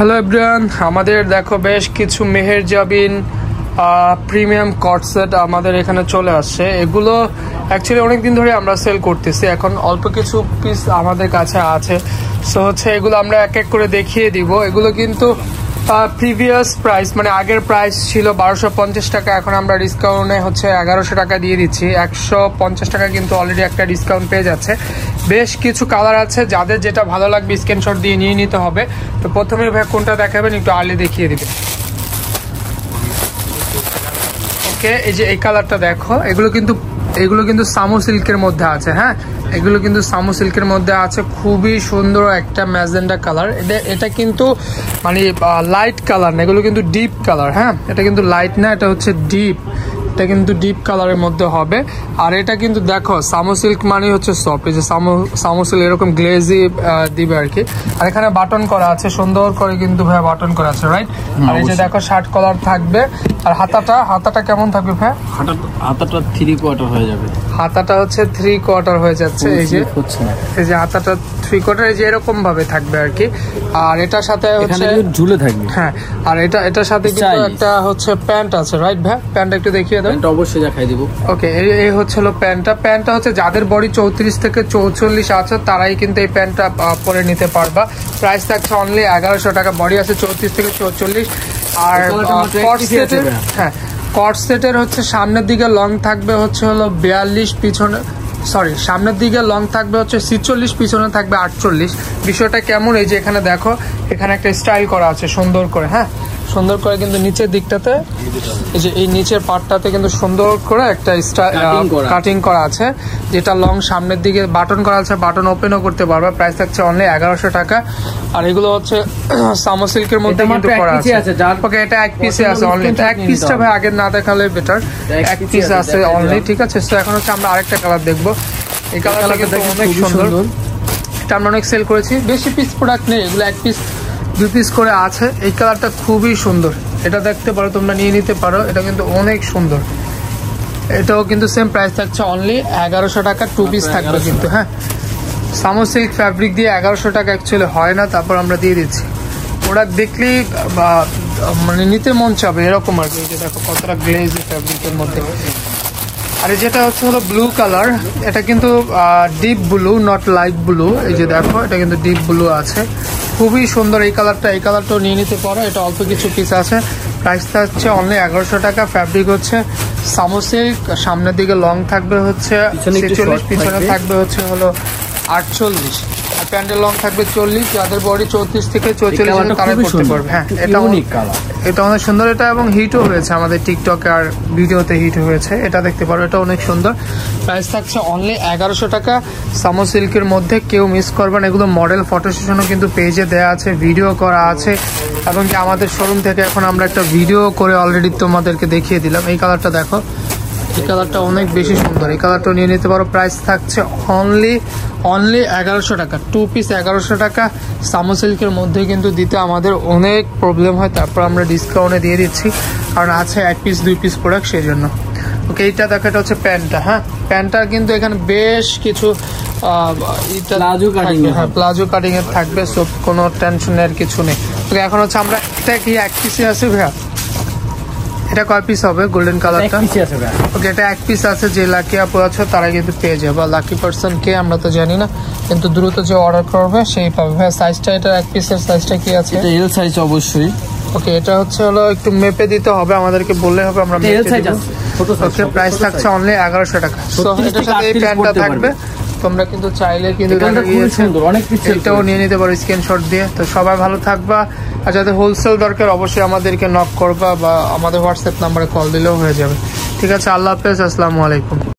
Hello everyone, আমাদের দেখো বেশ কিছু মেহেরজাবিন প্রিমিয়াম কট সেট আমাদের এখানে চলে আসছে। এগুলো অ্যাকচুয়ালি অনেকদিন ধরে আমরা সেল করতেছি, এখন অল্প কিছু পিস আমাদের কাছে আছে। সো হচ্ছে এগুলো আমরা এক এক করে দেখিয়ে দিব। এগুলো কিন্তু প্রিভিয়াস প্রাইস মানে আগের প্রাইস ছিল 1250 টাকা, এখন আমরা ডিসকাউন্টে হচ্ছে 1100 টাকা দিয়ে দিচ্ছি। 150 টাকা কিন্তু অলরেডি একটা ডিসকাউন্ট পেয়ে যাচ্ছে। বেশ কিছু কালার আছে, যাদের যেটা ভালো লাগবে স্ক্রিনশট দিয়ে নিয়ে নিতে হবে। তো প্রথমে ভাই কোনটা দেখাবেন একটু আর্লি দেখিয়ে দিবে। ওকে, এই যে এই কালারটা দেখো, এগুলো কিন্তু সামো সিল্কের মধ্যে আছে। হ্যাঁ, এগুলো কিন্তু সামো সিল্কের মধ্যে আছে। খুবই সুন্দর একটা ম্যাজেন্ডা কালার। এটা কিন্তু মানে লাইট কালার না, এগুলো কিন্তু ডিপ কালার। হ্যাঁ, এটা কিন্তু লাইট না, এটা হচ্ছে ডিপ। এটা কিন্তু ডিপ কালারের মধ্যে হবে। আর এটা কিন্তু দেখো সামো সিল্ক মানে হচ্ছে সফট। এই যে সামো সিল্ক এরকম গ্লেজি দিবে আর কি। আর এখানে বাটন করা আছে, সুন্দর করে কিন্তু ভাই বাটন করা আছে, রাইট? আর এই যে দেখো শার্ট কলার থাকবে। আর হাতাটা কেমন থাকবে ভাই? হাতাটা 3/4 হয়ে যাবে। হাতাটা হচ্ছে 3/4 হয়ে যাচ্ছে। এই যে হাতাটা 3/4 এই যে এরকম ভাবে থাকবে আর কি। আর এটার সাথে হচ্ছে ঝুলে থাকবে। হ্যাঁ, আর এটার সাথে কিন্তু একটা হচ্ছে প্যান্ট আছে, রাইট ভাই? প্যান্ট একটু দেখিয়ে দাও। প্যান্টটা অবশ্যই দেখাই দিব। ওকে, এই হচ্ছে হলো প্যান্টটা হচ্ছে যাদের বডি 34 থেকে 44 আছে তারাই কিন্তু এই প্যান্টটা পরে নিতে পারবা। প্রাইস থাকছে অনলি 1100 টাকা। বডি আছে 34 থেকে 44। আর কট সেটের হচ্ছে সামনের দিকে লং থাকবে হচ্ছে হলো 42, পিছনে সামনের দিকে লং থাকবে হচ্ছে 46, পিছনে থাকবে 48। বিষয়টা কেমন, এই যে এখানে দেখো, এখানে একটা স্টাইল করা আছে সুন্দর করে। হ্যাঁ, সুন্দর করে কিন্তু নিচের দিকটাতে এই যে এই নিচের পার্টটাতে কিন্তু সুন্দর করে একটা কাটিং করা আছে, যেটা লং সামনের দিকে বাটন করা আছে। বাটন ওপেনও করতে পারবে। প্রাইস থাকছে অনলি 1100 টাকা। আর এগুলো হচ্ছে সামো সিল্কের মধ্যে কিন্তু করা আছে। ওকে, এটা এক পিসে আছে অনলি। এক পিসটা ভাই আগে না দেখালে বেটার। এক পিস আছে অনলি, ঠিক আছে? তো এখন হচ্ছে আমরা আরেকটা কালার দেখবো। এই কালারটা কিন্তু অনেক সুন্দর। এটা আমরা অনেক সেল করেছি। বেশি পিস প্রোডাক্ট নেই, এগুলো এক পিস 2 পিস করে আছে। এই কালারটা খুবই সুন্দর, এটা দেখতে পারো, তোমরা নিয়ে নিতে পারো। এটা কিন্তু অনেক সুন্দর। এটাও কিন্তু সেম প্রাইস থাকছে অনলি 1100 টাকা। 2 পিস থাকবে কিন্তু। হ্যাঁ, সামো সিল্ক ফ্যাব্রিক দিয়ে 1100 টাকা অ্যাকচুয়ালি হয় না, তারপর আমরা দিয়ে দিচ্ছি। প্রোডাক্ট দেখলেই মানে নিতে মন চাবে এরকম আর কি। দেখো কতটা গ্লেজি ফ্যাব্রিকের মধ্যে। আর যেটা হচ্ছে হলো ব্লু কালার, এটা কিন্তু deep blue, not light blue. এই যে দেখো, এটা কিন্তু ডিপ ব্লু আছে। খুবই সুন্দর এই কালারটাও নিয়ে নিতে পারো। এটা অল্প কিছু পিস আছে। প্রাইসটা হচ্ছে অনলি 1100 টাকা। ফ্যাব্রিক হচ্ছে সামো সিল্ক। সামনের দিকে লং থাকবে হচ্ছে 46, পিছনে থাকবে হচ্ছে হলো 48। প্যান্টের লং থাকবে 40। যাদের বডি 34 থেকে 44 তারা করতে পারবে। হ্যাঁ, এটা অনেক সুন্দর। এটা এবং হিটও হয়েছে আমাদের টিকটকে আর ভিডিওতে হিট হয়েছে। এটা দেখতে পারো, এটা অনেক সুন্দর। প্রাইস থাকছে অনলি 1100 টাকা। সামো সিল্কের মধ্যে কেউ মিস করবেন। এগুলো মডেল ফটো সেশনও কিন্তু পেজে দেওয়া আছে, ভিডিও করা আছে। এবং কি আমাদের শোরুম থেকে এখন আমরা একটা ভিডিও করে অলরেডি তোমাদেরকে দেখিয়ে দিলাম। এই কালারটা দেখো, এই কালারটা অনেক বেশি সুন্দর। এই কালারটা নিয়ে নিতে পারো। প্রাইস থাকছে অনলি 1100 টাকা। 2 পিস 1100 টাকা। সামো সিল্কের মধ্যে কিন্তু দিতে আমাদের অনেক প্রবলেম হয়, তারপর আমরা ডিসকাউন্টে দিয়ে দিচ্ছি, কারণ আছে 1 পিস 2 পিস প্রোডাক্ট, সেই জন্য। ওকে, এইটা দেখো, এটা হচ্ছে প্যান্টটা। হ্যাঁ, প্যান্টটার কিন্তু এখানে বেশ কিছু প্লাজো কাটিং এর থাকবে। সব কোনো টেনশনের কিছু নেই। ওকে, এখন হচ্ছে আমরা এটা কি 1 পিসে আছে ভাইয়া? এটা কয় পিস হবে গোল্ডেন কালারটা? ওকে, এটা 1 পিস আছে। যে লাকি আপু আছে তারা কিন্তু পেয়ে যাবে। লাকি পার্সন কে আমরা তো জানি না, কিন্তু দ্রুত যে অর্ডার করবে সেই পাবে। ভাই সাইজটা, এটা 1 পিসের সাইজটা কি আছে? এটা এল সাইজ অবশ্যই। ওকে, এটা হচ্ছে হলো একটু মেপে দিতে হবে, আমাদেরকে বললে হবে, আমরা মেপে দেব। ওকে, প্রাইস থাকছে অনলি 1100 টাকা। সো এটার সাথে এই প্যান্টটা থাকবে। তোমরা কিন্তু চাইলে কিন্তু এটাও নিয়ে নিতে পারো স্ক্রিনশট দিয়ে। তো সবাই ভালো থাকবা। আর যাদের হোলসেল দরকার অবশ্যই আমাদেরকে নক করবা বা আমাদের হোয়াটসঅ্যাপ নাম্বারে কল দিলেও হয়ে যাবে। ঠিক আছে, আল্লাহ হাফেজ, আসসালামু আলাইকুম।